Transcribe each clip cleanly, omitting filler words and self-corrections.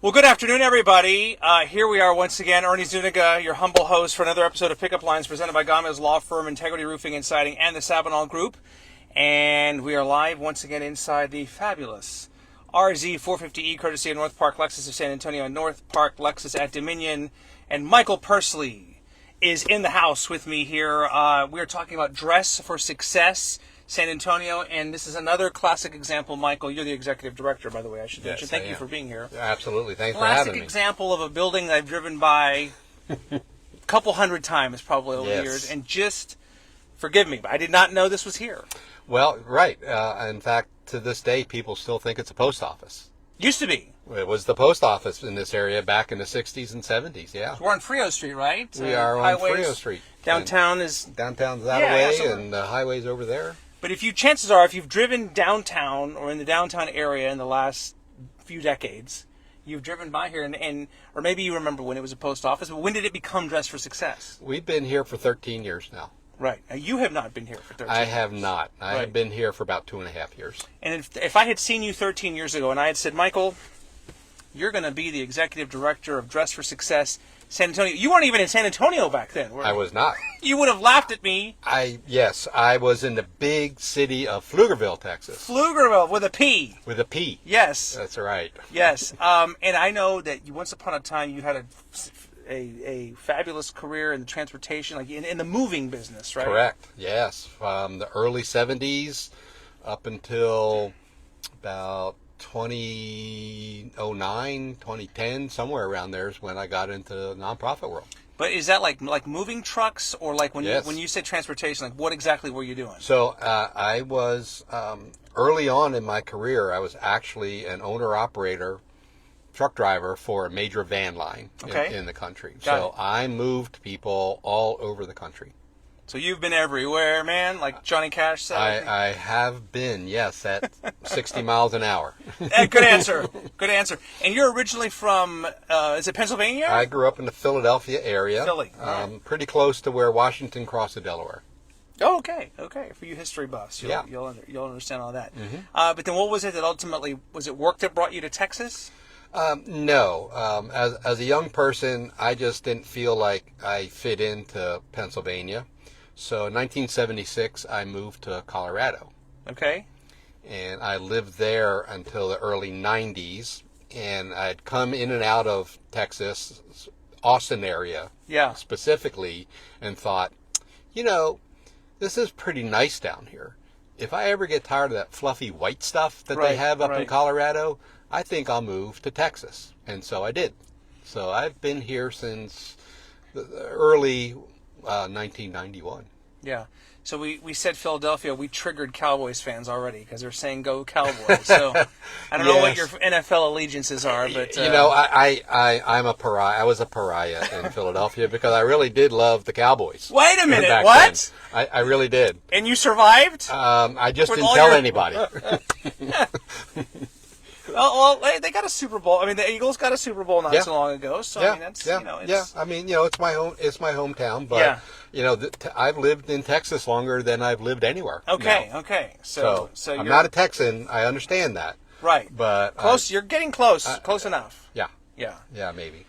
Well, good afternoon, everybody. Here we are once again, Ernie Zuniga, your humble host for another episode of Pickup Lines presented by Gamez Law Firm, Integrity Roofing and Siding, and the Sabinal Group. And we are live once again inside the fabulous RZ450E, courtesy of North Park Lexus of San Antonio, and North Park Lexus at Dominion. And Michael Pursley is in the house with me here. We are talking about Dress for Success, San Antonio, and this is another classic example. Michael, you're the executive director, by the way. I should mention. Thank you for being here. Absolutely. Thanks for having me. Classic example of a building that I've driven by a couple hundred times probably over the years, and just forgive me, but I did not know this was here. Well, right. In fact, to this day, people still think it's a post office. Used to be. It was the post office in this area back in the 60s and 70s, yeah. So we're on Frio Street, right? We are on Frio Street. Downtown's that way, and the highway's over there. But chances are, if you've driven downtown or in the downtown area in the last few decades, you've driven by here, or maybe you remember when it was a post office, but when did it become Dress for Success? We've been here for 13 years now. Right. Now, you have not been here for 13 years. I have not. I have been here for about 2.5 years. And if I had seen you 13 years ago and I had said, Michael, you're going to be the executive director of Dress for Success San Antonio. You weren't even in San Antonio back then, were you? I was not. You would have laughed at me. Yes, I was in the big city of Pflugerville, Texas. Pflugerville with a P. With a P. Yes. That's right. Yes. And I know that once upon a time you had a fabulous career in the transportation, like in the moving business, right? Correct. Yes. From the early 70s up until about 2009, 2010, somewhere around there is when I got into the nonprofit world. But is that like moving trucks, or like when Yes. you said transportation, like what exactly were you doing? So I was early on in my career, I was actually an owner-operator truck driver for a major van line in the country. So I moved people all over the country. So you've been everywhere, man, like Johnny Cash said. I have been, yes, at 60 miles an hour. Good answer. Good answer. And you're originally from, is it Pennsylvania? I grew up in the Philadelphia area. Philly. Pretty close to where Washington crossed the Delaware. Oh, okay. For you history buffs, you'll understand all that. Mm-hmm. But then what was it that ultimately, was it work that brought you to Texas? No. As a young person, I just didn't feel like I fit into Pennsylvania. So in 1976, I moved to Colorado. Okay. And I lived there until the early 90s. And I'd come in and out of Texas, Austin area specifically, and thought, this is pretty nice down here. If I ever get tired of that fluffy white stuff that they have up in Colorado, I think I'll move to Texas. And so I did. So I've been here since the early 1991. Yeah. So we said Philadelphia. We triggered Cowboys fans already because they're saying "Go Cowboys." So I don't know what your NFL allegiances are, but I'm a pariah. I was a pariah in Philadelphia because I really did love the Cowboys. Wait a minute, what? I really did. And you survived? I just didn't tell anybody. Well, they got a Super Bowl. I mean, the Eagles got a Super Bowl not so long ago. So I mean, that's I mean, it's my home. It's my hometown. But I've lived in Texas longer than I've lived anywhere. Okay. So I'm not a Texan. I understand that. Right. But close. You're getting close. Close enough. Yeah, maybe.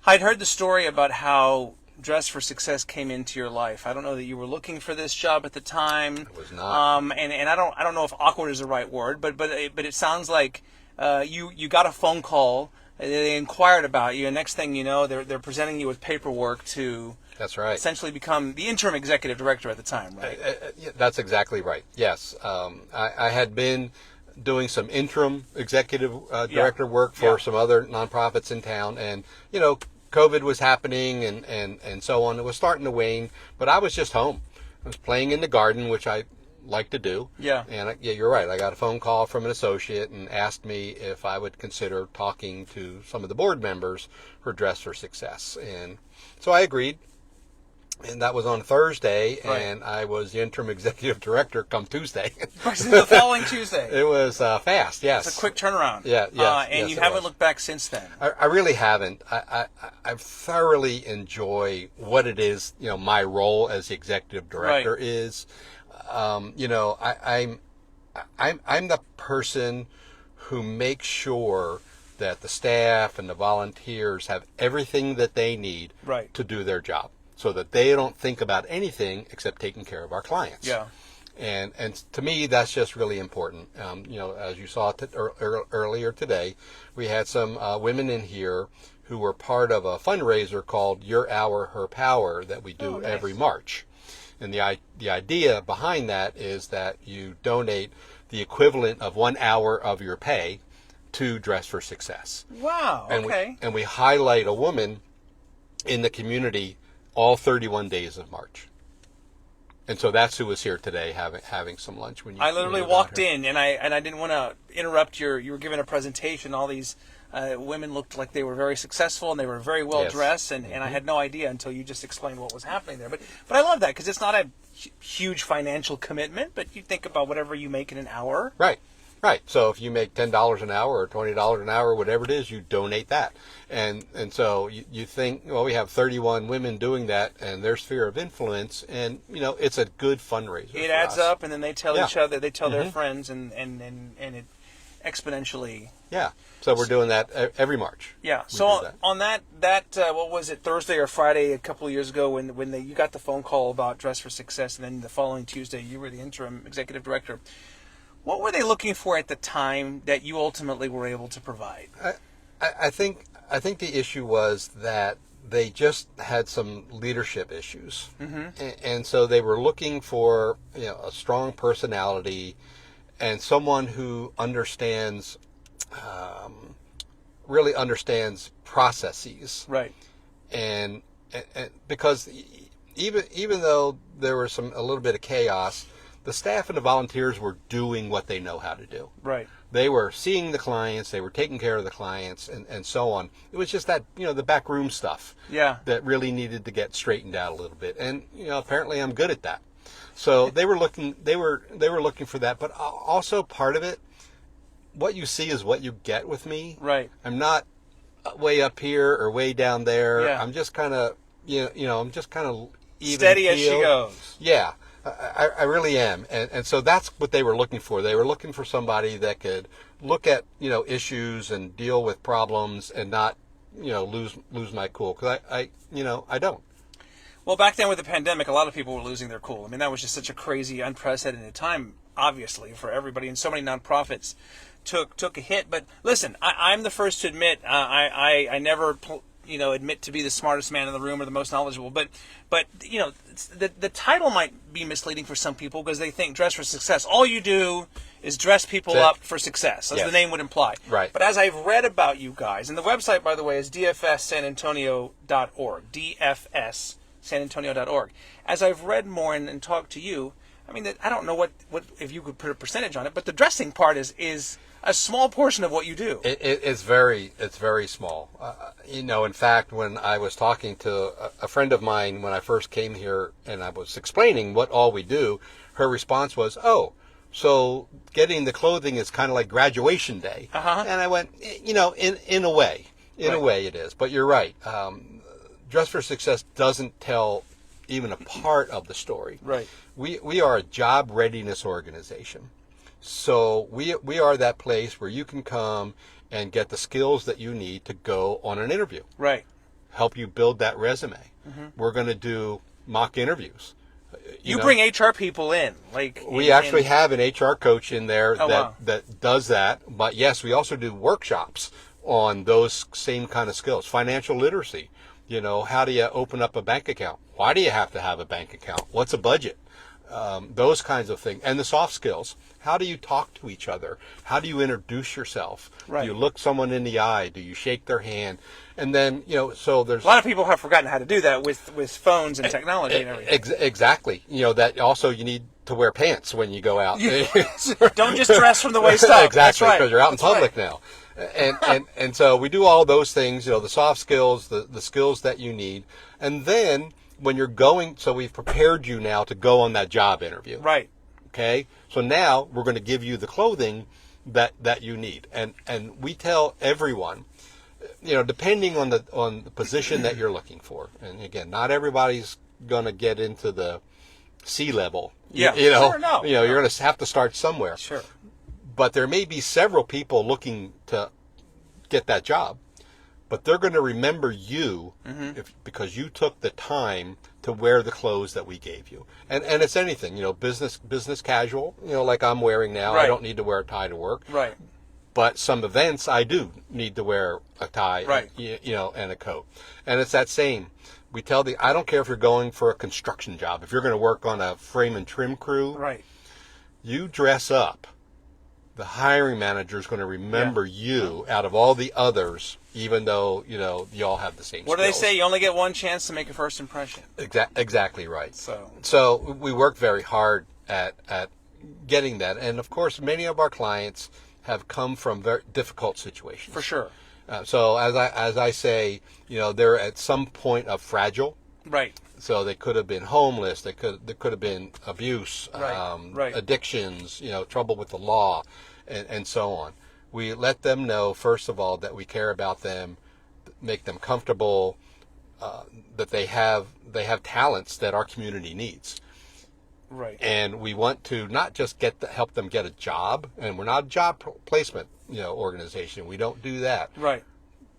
I'd heard the story about how Dress for Success came into your life. I don't know that you were looking for this job at the time. I was not. And I don't know if awkward is the right word, but it sounds like you got a phone call. They inquired about you, and next thing you know, they're presenting you with paperwork to. That's right. Essentially become the interim executive director at the time, right? That's exactly right. Yes, I had been doing some interim executive director work for some other nonprofits in town, and COVID was happening and so on. It was starting to wane, but I was just home. I was playing in the garden, which I like to do. Yeah. And you're right. I got a phone call from an associate and asked me if I would consider talking to some of the board members for Dress for Success. And so I agreed. And that was on Thursday, and I was the interim executive director come Tuesday. The following Tuesday. It was fast, yes. It's a quick turnaround. Yeah, and you haven't looked back since then. I really haven't. I thoroughly enjoy what it is, my role as the executive director is. I'm the person who makes sure that the staff and the volunteers have everything that they need right. to do their job, so that they don't think about anything except taking care of our clients. Yeah. And to me, that's just really important. As you saw earlier today, we had some women in here who were part of a fundraiser called Your Hour, Her Power that we do every March. And the idea behind that is that you donate the equivalent of 1 hour of your pay to Dress for Success. Wow, okay. And we highlight a woman in the community all 31 days of March. And so that's who was here today having some lunch when you. I literally walked in, and I didn't want to interrupt you were giving a presentation. All these women looked like they were very successful and they were very well dressed, and I had no idea until you just explained what was happening there. But I love that because it's not a huge financial commitment, but you think about whatever you make in an hour. Right. Right. So if you make $10 an hour or $20 an hour, whatever it is, you donate that. And so you think, well, we have 31 women doing that and their sphere of influence, and it's a good fundraiser. It adds up, and then they tell each other, they tell their friends, and it exponentially. Yeah. So we're doing that every March. Yeah. So on that what was it, Thursday or Friday a couple of years ago when you got the phone call about Dress for Success, and then the following Tuesday you were the interim executive director. What were they looking for at the time that you ultimately were able to provide? I think the issue was that they just had some leadership issues, and so they were looking for a strong personality and someone who understands, really understands processes, right? And because even though there was a little bit of chaos, the staff and the volunteers were doing what they know how to do. Right. They were seeing the clients, they were taking care of the clients, and so on. It was just that, the backroom stuff that really needed to get straightened out a little bit. And, apparently I'm good at that. So they were looking for that. But also part of it, what you see is what you get with me. Right. I'm not way up here or way down there. Yeah. I'm just kind of, I'm just kind of even steady as she goes. Yeah. I really am. And so that's what they were looking for. They were looking for somebody that could look at, issues and deal with problems and not, lose my cool. Because I don't. Well, back then with the pandemic, a lot of people were losing their cool. I mean, that was just such a crazy, unprecedented time, obviously, for everybody. And so many nonprofits took a hit. But listen, I'm the first to admit, I never admit to be the smartest man in the room or the most knowledgeable. But the title might be misleading for some people because they think Dress for Success. All you do is dress people up for success, as the name would imply. Right. But as I've read about you guys, and the website, by the way, is dfssanantonio.org, dfssanantonio.org. As I've read more and talked to you, I mean, I don't know what if you could put a percentage on it, but the dressing part is a small portion of what you do. It's very small. In fact, when I was talking to a friend of mine when I first came here and I was explaining what all we do, her response was, "Oh, so getting the clothing is kind of like graduation day." And I went, in a way. In a way it is. But you're right. Dress for Success doesn't tell even a part of the story. Right. We are a job readiness organization. So we are that place where you can come and get the skills that you need to go on an interview. Right. Help you build that resume. We're going to do mock interviews. You bring HR people in. We actually have an HR coach in there that does that. But yes, we also do workshops on those same kind of skills. Financial literacy. How do you open up a bank account? Why do you have to have a bank account? What's a budget? Those kinds of things. And the soft skills. How do you talk to each other? How do you introduce yourself? Right. Do you look someone in the eye? Do you shake their hand? And then, so there's... A lot of people have forgotten how to do that with phones and technology and everything. Exactly. That also you need to wear pants when you go out. Don't just dress from the waist up. Exactly, because you're out in public now. And so we do all those things, the soft skills, the skills that you need. And then when you're going, so we've prepared you now to go on that job interview. Right. Okay. So now we're going to give you the clothing that you need. And we tell everyone, depending on the position that you're looking for. And again, not everybody's going to get into the C level. Yeah. Sure, no. You're going to have to start somewhere. Sure. But there may be several people looking to get that job, but they're going to remember you because you took the time to wear the clothes that we gave you. And it's anything, business casual, like I'm wearing now. Right. I don't need to wear a tie to work. Right. But some events I do need to wear a tie, right. and a coat. And it's that same. We tell I don't care if you're going for a construction job. If you're going to work on a frame and trim crew, right. you dress up. The hiring manager is going to remember you out of all the others, even though, you all have the same skills. What do they say? You only get one chance to make a first impression. Exactly right. So we work very hard at getting that. And, of course, many of our clients have come from very difficult situations. For sure. So as I say, they're at some point of fragile. Right. So they could have been homeless. There could have been abuse, addictions, trouble with the law, and so on. We let them know, first of all, that we care about them, make them comfortable, that they have talents that our community needs. Right. And we want to not just help them get a job, and we're not a job placement, organization. We don't do that. Right.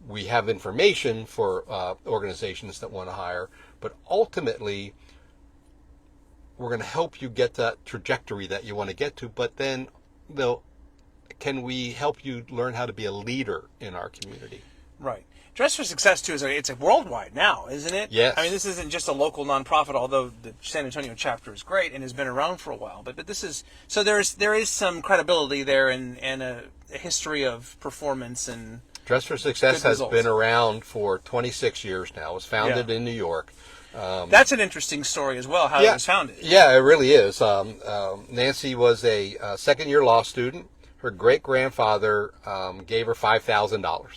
We have information for organizations that want to hire, but ultimately, we're going to help you get that trajectory that you want to get to. But then, can we help you learn how to be a leader in our community? Right. Dress for Success too it's a worldwide now, isn't it? Yes. I mean, this isn't just a local nonprofit, although the San Antonio chapter is great and has been around for a while. But this is so there is some credibility there and a history of performance and. Dress for Success has results. been around for 26 years now. It was founded in New York. That's an interesting story as well, how it was founded. Yeah, it really is. Nancy was a second-year law student. Her great-grandfather gave her $5,000.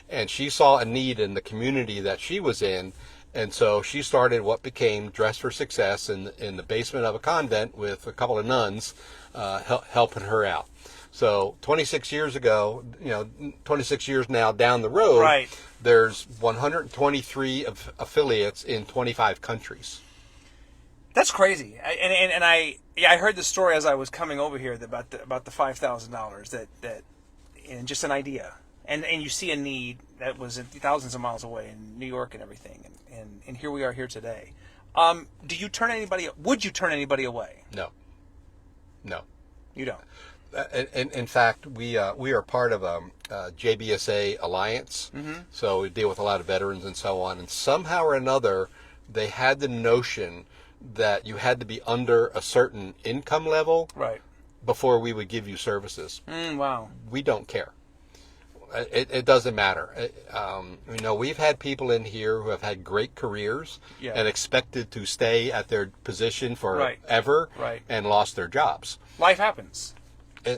And she saw a need in the community that she was in, and so she started what became Dress for Success in the basement of a convent with a couple of nuns helping her out. So 26 years ago, 26 years now down the road, right. There's 123 affiliates in 25 countries. That's crazy. I heard the story as I was coming over here about the $5,000 that and just an idea. And you see a need that was thousands of miles away in New York and everything, and here we are here today. Would you turn anybody away? No. You don't. In fact, we are part of a JBSA alliance, so we deal with a lot of veterans and so on. And somehow or another, they had the notion that you had to be under a certain income level before we would give you services. Wow. We don't care. It doesn't matter. We've had people in here who have had great careers and expected to stay at their position forever and lost their jobs. Life happens.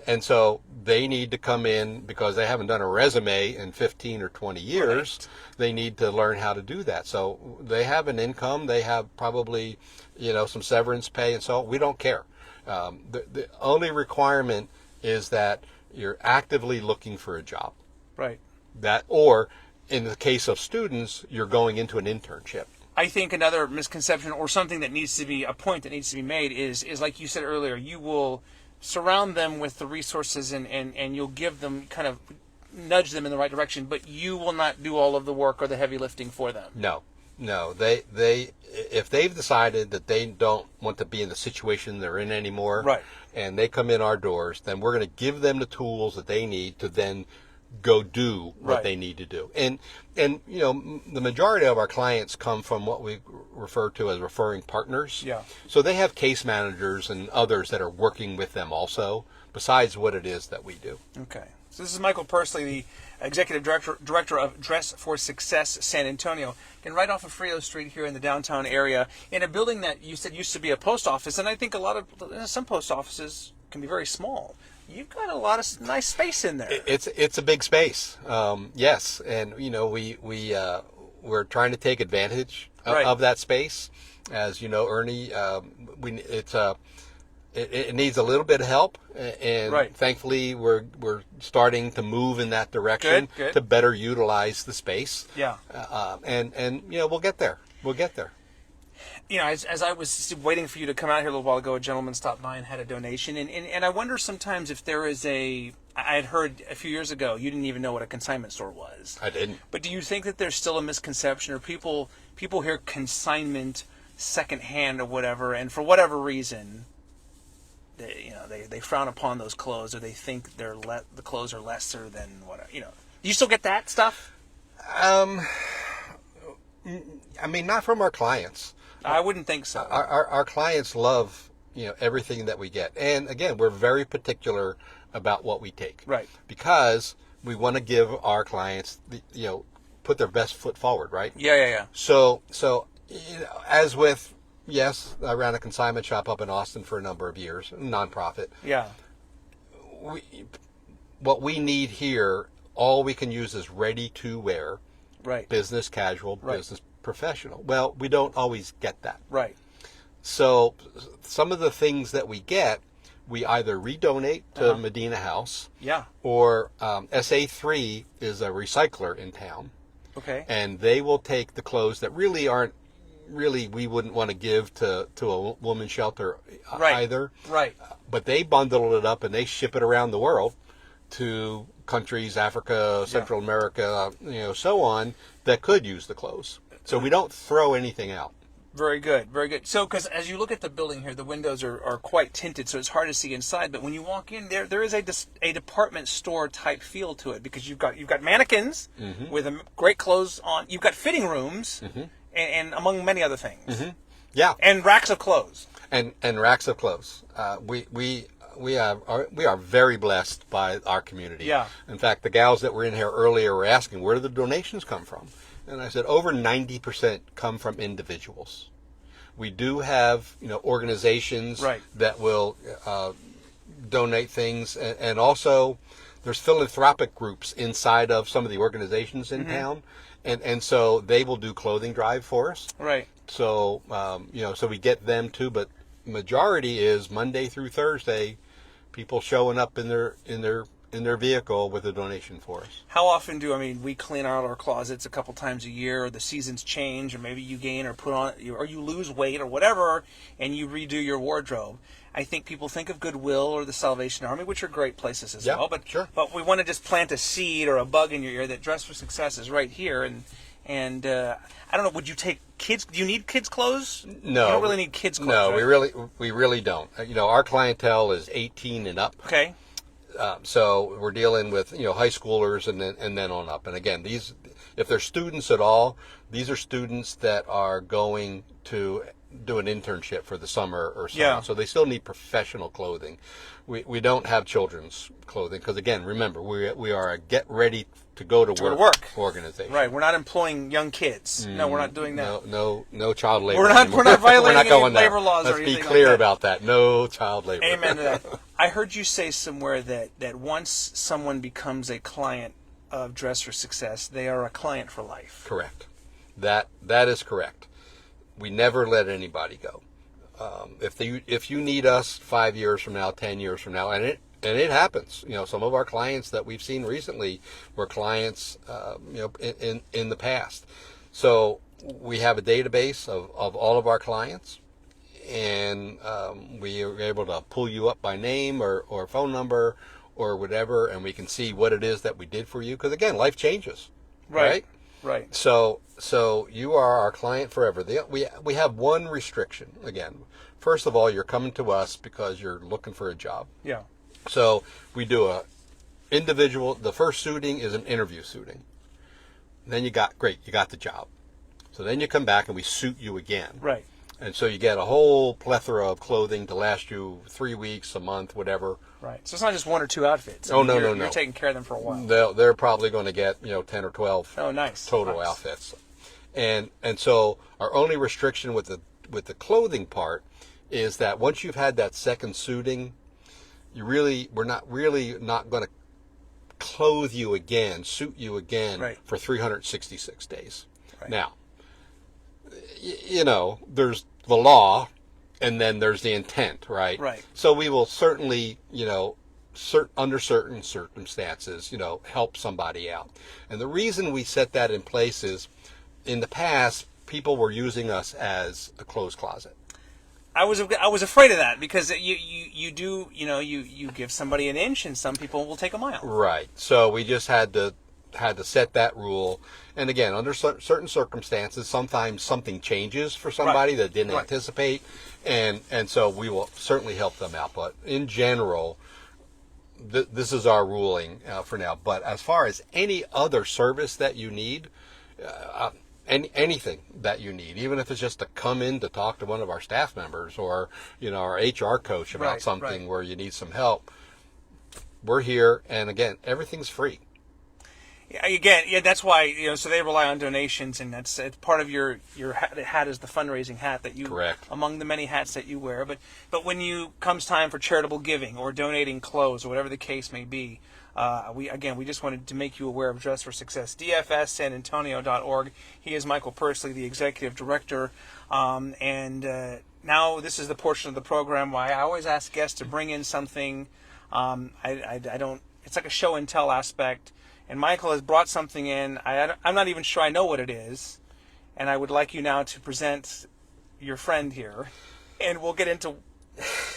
And so they need to come in because they haven't done a resume in 15 or 20 years. Right. They need to learn how to do that. So they have an income. They have probably, some severance pay and so on. We don't care. The only requirement is that you're actively looking for a job. Right. Or in the case of students, you're going into an internship. I think another misconception or something that needs to be a point that needs to be made is like you said earlier, you will surround them with the resources and you'll give them kind of nudge them in the right direction, but you will not do all of the work or the heavy lifting for them. No. They if they've decided that they don't want to be in the situation they're in anymore, and they come in our doors, then we're going to give them the tools that they need to then go do what they need to do. And the majority of our clients come from what we refer to as referring partners. Yeah. So they have case managers and others that are working with them also, besides what it is that we do. Okay. So this is Michael Pursley, the Executive Director of Dress for Success San Antonio, and right off of Frio Street here in the downtown area, in a building that you said used to be a post office, and I think some post offices can be very small. You've got a lot of nice space in there. It's a big space, yes, and we're trying to take advantage of that space. As you know, Ernie, it needs a little bit of help, and thankfully we're starting to move in that direction to better utilize the space. Yeah, and we'll get there. as I was waiting for you to come out here a little while ago, a gentleman stopped by and had a donation, and I wonder sometimes if there is I had heard a few years ago you didn't even know what a consignment store was. I didn't. But do you think that there's still a misconception, or people hear consignment, secondhand, or whatever, and for whatever reason, they frown upon those clothes, or they think the clothes are lesser than what Do you still get that stuff? I mean, not from our clients. I wouldn't think so. Our clients love everything that we get, and again, we're very particular about what we take, right? Because we want to give our clients put their best foot forward, right? Yeah. So as with yes, I ran a consignment shop up in Austin for a number of years, nonprofit. Yeah. What we need here, all we can use is ready to wear, right? Business casual, right. Business professional. Well, we don't always get that. Right. So some of the things that we get, we either redonate to Medina House. Yeah. Or SA3 is a recycler in town. Okay. And they will take the clothes that we wouldn't want to give to a woman's shelter either. Right. But they bundle it up and they ship it around the world to countries, Africa, Central America, so on, that could use the clothes. So we don't throw anything out. Very good, very good. So, because as you look at the building here, the windows are quite tinted, so it's hard to see inside. But when you walk in, there is a department store type feel to it, because you've got mannequins with great clothes on. You've got fitting rooms, and among many other things. Yeah, and racks of clothes. And racks of clothes. We are very blessed by our community. Yeah. In fact, the gals that were in here earlier were asking, where do the donations come from? And I said, over 90% come from individuals. We do have, organizations that will donate things, and also there's philanthropic groups inside of some of the organizations in town, and so they will do clothing drive for us. Right. So so we get them too, but majority is Monday through Thursday, people showing up in their vehicle with a donation for us. How often we clean out our closets a couple times a year, or the seasons change, or maybe you gain or put on, or you lose weight or whatever, and you redo your wardrobe. I think people think of Goodwill or the Salvation Army, which are great places as well. But sure. But we want to just plant a seed or a bug in your ear that Dress for Success is right here, and I don't know. Would you take kids? Do you need kids' clothes? No, you don't really need kids' clothes. No, right? we really don't. Our clientele is 18 and up. Okay. So we're dealing with high schoolers and then on up. And again, if they're students at all, these are students that are going to do an internship for the summer or so. Yeah. So they still need professional clothing. We don't have children's clothing because, again, remember, we are a get ready to go to work organization. Right. We're not employing young kids. No, we're not doing that. No child labor. We're not violating any labor laws or anything. anything. Let's be clear like that. about that. No child labor. Amen to that. I heard you say somewhere that once someone becomes a client of Dress for Success, they are a client for life. Correct. That is correct. We never let anybody go. If you need us 5 years from now, 10 years from now, and it happens. Some of our clients that we've seen recently were clients, in the past. So we have a database of all of our clients, and we are able to pull you up by name or phone number or whatever, and we can see what it is that we did for you. Because again, life changes, right? Right. So you are our client forever. We have one restriction. Again, first of all, you're coming to us because you're looking for a job. Yeah. So we do the first suiting is an interview suiting. Then you got the job. So then you come back and we suit you again. Right. And so you get a whole plethora of clothing to last you 3 weeks, a month, whatever. Right. So it's not just one or two outfits. No. You're taking care of them for a while. They're probably going to get 10 or 12 total outfits. And so our only restriction with the clothing part is that once you've had that second suiting, we're not going to clothe you again, suit you again for 366 days. Right. Now, there's the law, and then there's the intent, right? Right. So we will certainly, under certain circumstances, help somebody out. And the reason we set that in place is, in the past, people were using us as a clothes closet. I was afraid of that because you do, you give somebody an inch and some people will take a mile. Right. So we just had to set that rule. And again, under certain circumstances, sometimes something changes for somebody that didn't anticipate, and so we will certainly help them out. But in general, this is our ruling for now. But as far as any other service that you need, anything that you need, even if it's just to come in to talk to one of our staff members or our HR coach about something where you need some help, we're here. And again, everything's free. Again, that's why so they rely on donations, and it's part of your hat is the fundraising hat that you correct among the many hats that you wear. But when comes time for charitable giving or donating clothes or whatever the case may be, we just wanted to make you aware of Dress for Success. DFSSanAntonio.org. He is Michael Pursley, the executive director, and now this is the portion of the program why I always ask guests to bring in something. I don't. It's like a show and tell aspect. And Michael has brought something in. I'm not even sure I know what it is. And I would like you now to present your friend here. And we'll get into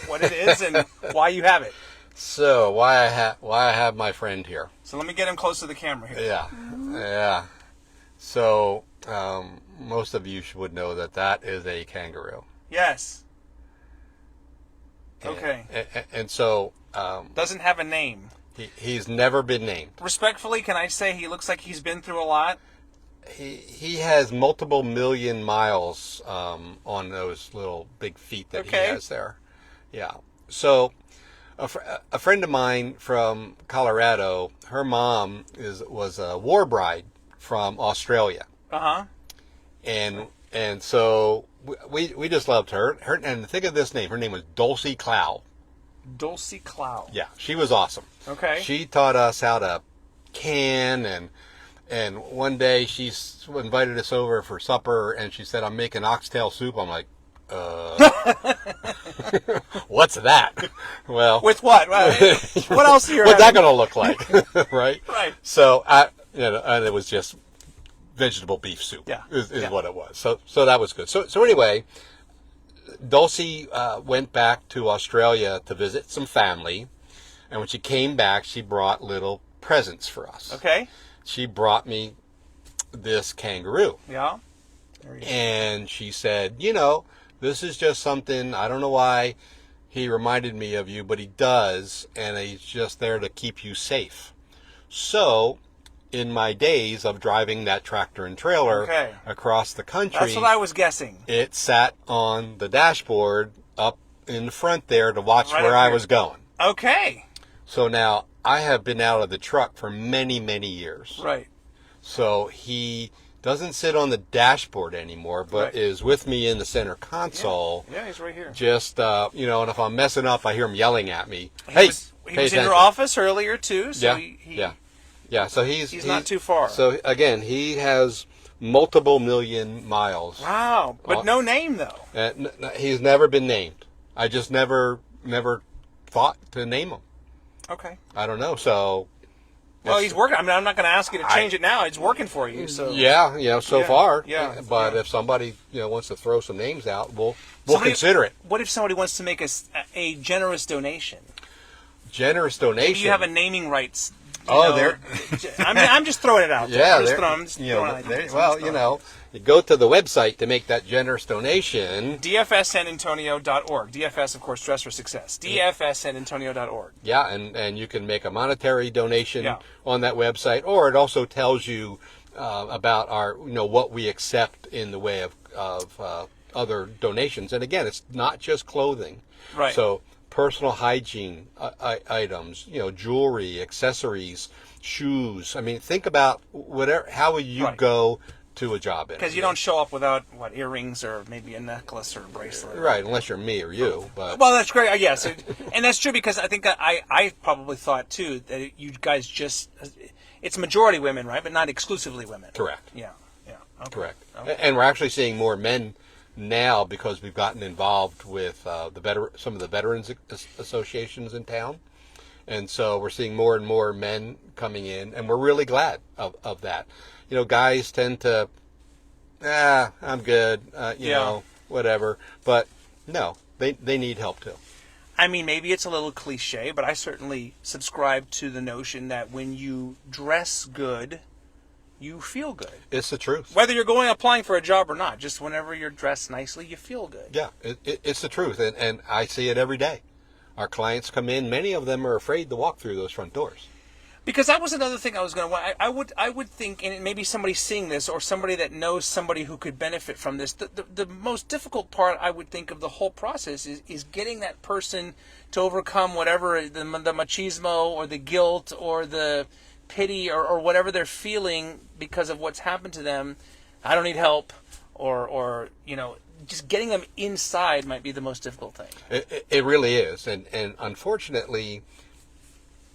what it is and why you have it. So, why I have my friend here. So let me get him close to the camera here. Yeah. So, most of you would know that is a kangaroo. Yes. Okay. And so... doesn't have a name. He's never been named. Respectfully, can I say he looks like he's been through a lot? He has multiple million miles on those little big feet that he has there. Yeah. So a friend of mine from Colorado, her mom was a war bride from Australia. Uh-huh. And so we just loved her. And think of this name. Her name was Dulcie Clow. Dulcie Clow. Yeah, she was awesome. Okay. She taught us how to can, and one day she invited us over for supper, and she said, "I'm making oxtail soup." I'm like, what's that? Well, with what? What else are you what's that going to look like? Right? Right. So and it was just vegetable beef soup. Yeah. Is what it was. So that was good. So anyway, Dulcie went back to Australia to visit some family, and when she came back, she brought little presents for us. Okay. She brought me this kangaroo. Yeah. And she said, this is just something, I don't know why he reminded me of you, but he does, and he's just there to keep you safe. So, in my days of driving that tractor and trailer across the country... That's what I was guessing. It sat on the dashboard up in the front there to watch where I was going. Okay. So now, I have been out of the truck for many, many years. Right. So he doesn't sit on the dashboard anymore, but is with me in the center console. Yeah, he's right here. Just, and if I'm messing up, I hear him yelling at me. He was in your office earlier, too. So Yeah, so he's not too far. So, again, he has multiple million miles. Wow, but no name, though. He's never been named. I just never thought to name him. Okay. I don't know, so... Well, he's working. I mean, I'm not going to ask you to change it now. It's working for you, so... Yeah, so far. Yeah. But if somebody, wants to throw some names out, we'll consider it. What if somebody wants to make a generous donation? Generous donation? Maybe you have a naming rights... there. I'm just throwing it out there. Yeah, you go to the website to make that generous donation. DFSSanAntonio.org. DFS, of course, Dress for Success. DFSSanAntonio.org. Yeah, and you can make a monetary donation on that website, or it also tells you about our, what we accept in the way of other donations. And again, it's not just clothing. Right. So personal hygiene items, jewelry, accessories, shoes. I mean, think about how would you go to a job interview? Because you don't show up without, earrings or maybe a necklace or a bracelet. Right, unless you're me or you. But well, that's great, yes. And that's true because I think I probably thought, too, that you guys it's majority women, right, but not exclusively women. Correct. Yeah. Okay. Correct. Okay. And we're actually seeing more men now because we've gotten involved with some of the veterans associations in town, and so we're seeing more and more men coming in, and we're really glad of that. Guys tend to I'm good, you know, whatever. But no, they need help too. I mean, maybe it's a little cliche, but I certainly subscribe to the notion that when you dress good, you feel good. It's the truth. Whether you're applying for a job or not, just whenever you're dressed nicely, you feel good. Yeah, it's the truth, and I see it every day. Our clients come in; many of them are afraid to walk through those front doors. Because that was another thing I was going to. I would think, and maybe somebody seeing this, or somebody that knows somebody who could benefit from this. The most difficult part, I would think, of the whole process is getting that person to overcome whatever the machismo or the guilt or the pity or whatever they're feeling because of what's happened to them. I don't need help, or you know, just getting them inside might be the most difficult thing. It really is, and unfortunately,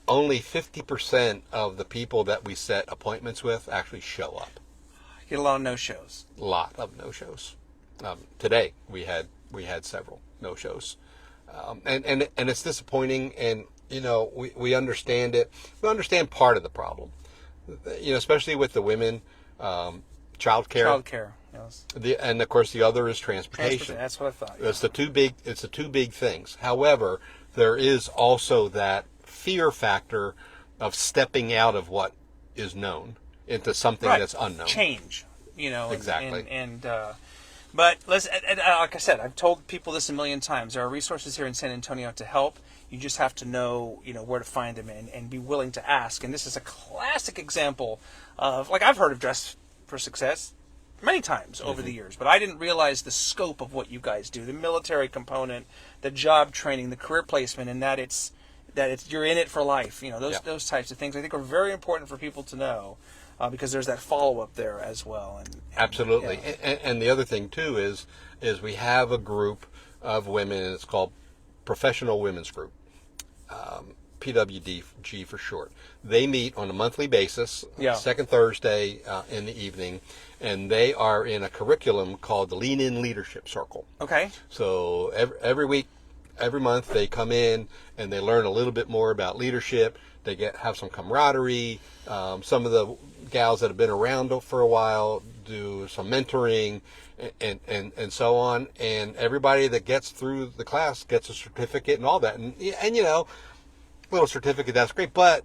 only 50% of the people that we set appointments with actually show up. Get a lot of no-shows. A lot of no-shows. Today we had several no-shows, and it's disappointing. And you know, we understand it. We understand part of the problem. You know, especially with the women, childcare. Childcare. Yes. And of course the other is transportation. That's what I thought. Yeah. It's the two big things. However, there is also that fear factor of stepping out of what is known into something that's unknown. Change, you know. Exactly. But like I said, I've told people this a million times. There are resources here in San Antonio to help. You just have to know, you know, where to find them and be willing to ask. And this is a classic example of, like, I've heard of Dress for Success many times over the years, but I didn't realize the scope of what you guys do, the military component, the job training, the career placement, and that it's you're in it for life. You know, those types of things I think are very important for people to know, because there's that follow-up there as well. And absolutely. Yeah. And the other thing too is we have a group of women, and it's called Professional Women's Group, PWDG for short. They meet on a monthly basis, second Thursday in the evening, and they are in a curriculum called the Lean In Leadership Circle. Okay. So every month they come in and they learn a little bit more about leadership. They have some camaraderie. Some of the gals that have been around for a while do some mentoring and so on. And everybody that gets through the class gets a certificate and all that. And you know, little certificate, that's great. But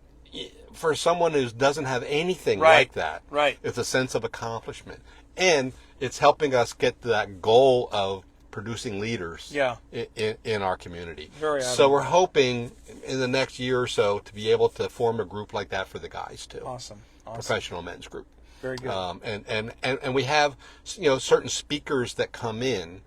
for someone who doesn't have anything like that, it's a sense of accomplishment. And it's helping us get to that goal of producing leaders in our community. So we're hoping in the next year or so to be able to form a group like that for the guys too. Awesome. Professional men's group. Very good. And we have, you know, certain speakers that come in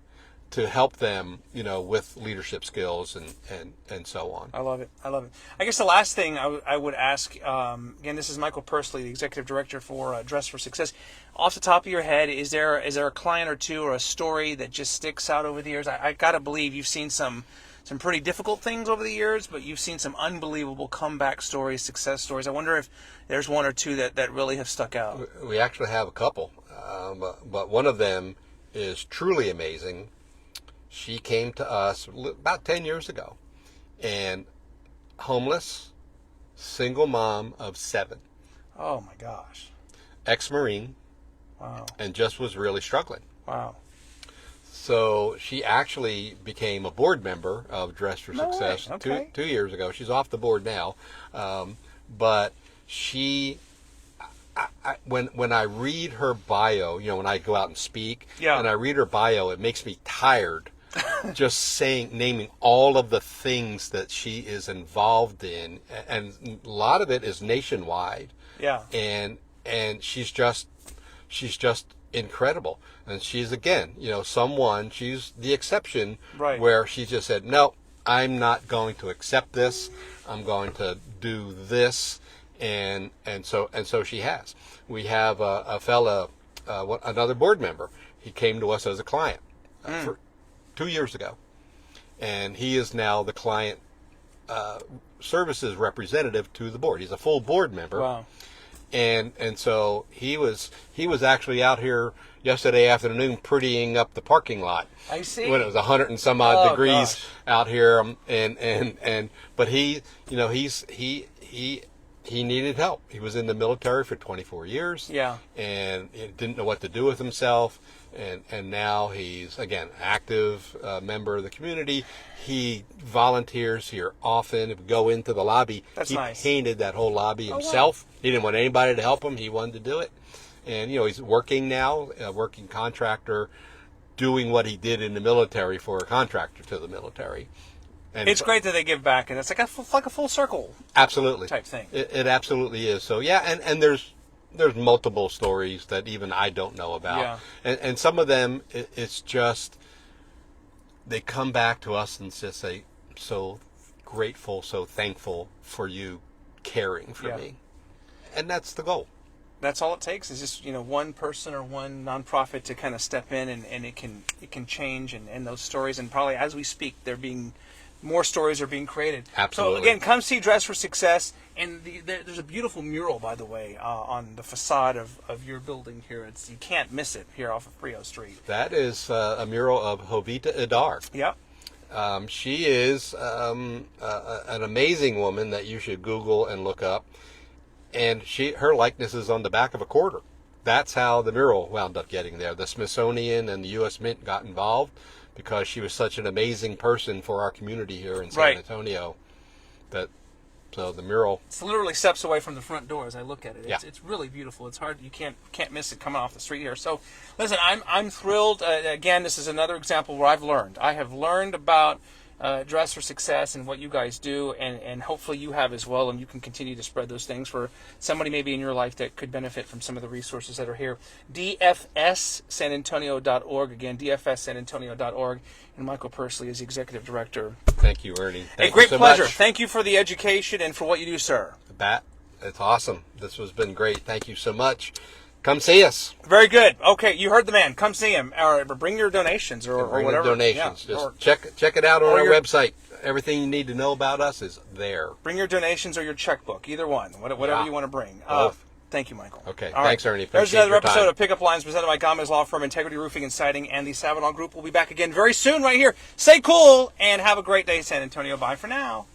to help them, you know, with leadership skills and so on. I love it. I guess the last thing I would ask, again, this is Michael Pursley, the Executive Director for Dress for Success. Off the top of your head, is there a client or two or a story that just sticks out over the years? I got to believe you've seen some pretty difficult things over the years, but you've seen some unbelievable comeback stories, success stories. I wonder if there's one or two that really have stuck out. We actually have a couple, but one of them is truly amazing. She came to us about 10 years ago, and homeless, single mom of 7. Oh my gosh. Ex-Marine. Wow. And just was really struggling. Wow. So she actually became a board member of Dress for Success okay. 2 years ago. She's off the board now, but she. When I read her bio, you know, when I go out and speak, and I read her bio, it makes me tired. Just naming all of the things that she is involved in, and a lot of it is nationwide. Yeah. And she's just incredible. And she's, again, you know, she's the exception, where she just said, no, I'm not going to accept this. I'm going to do this. And so she has. We have a fella, another board member. He came to us as a client for 2 years ago, and he is now the client services representative to the board. He's a full board member. Wow. And so he was actually out here yesterday afternoon prettying up the parking lot. I see. When it was 100 and some odd degrees out here, but he, you know, he he needed help. He was in the military for 24 years. Yeah. And he didn't know what to do with himself. And now he's, again, active member of the community. He volunteers here often. If we go into the lobby, he painted that whole lobby himself. Wow. He didn't want anybody to help him. He wanted to do it. And, he's working now, a working contractor, doing what he did in the military for a contractor to the military. And it's great that they give back, and it's like a full circle absolutely type thing. It absolutely is. So, yeah, and there's multiple stories that even I don't know about. Yeah. And some of them, it's just, they come back to us and just say, so grateful, so thankful for you caring for me. And that's the goal. That's all it takes is just, one person or one nonprofit to kind of step in, and it can change, and those stories, and probably as we speak, more stories are being created. Absolutely. So again, come see Dress for Success, and there's a beautiful mural, by the way, on the facade of your building here. You can't miss it here off of Frio Street. That is a mural of Jovita Idar. Yep. She is an amazing woman that you should Google and look up. And her likeness is on the back of a quarter. That's how the mural wound up getting there. The Smithsonian and the U.S. Mint got involved because she was such an amazing person for our community here in San Antonio. So the mural, it's literally steps away from the front door as I look at it. Yeah. It's really beautiful. It's hard. You can't miss it coming off the street here. So listen, I'm thrilled. Again, this is another example where I have learned about Dress for Success and what you guys do, and hopefully you have as well, and you can continue to spread those things for somebody maybe in your life that could benefit from some of the resources that are here. DFSSanAntonio.org. Again, DFSSanAntonio.org. And Michael Pursley is the Executive Director. Thank you, Ernie. Thank you so pleasure. Much. Thank you for the education and for what you do, sir. It's awesome. This has been great. Thank you so much. Come see us. Very good. Okay, you heard the man. Come see him, or bring your donations, or whatever. Donations. Yeah. Just check it out on our website. Everything you need to know about us is there. Bring your donations or your checkbook, either one, whatever you want to bring. Thank you, Michael. Okay, thanks, Ernie. There's another episode of Pickup Lines presented by Gamez Law Firm, Integrity Roofing and Siding, and the Sabinal Group. We'll be back again very soon right here. Stay cool and have a great day, San Antonio. Bye for now.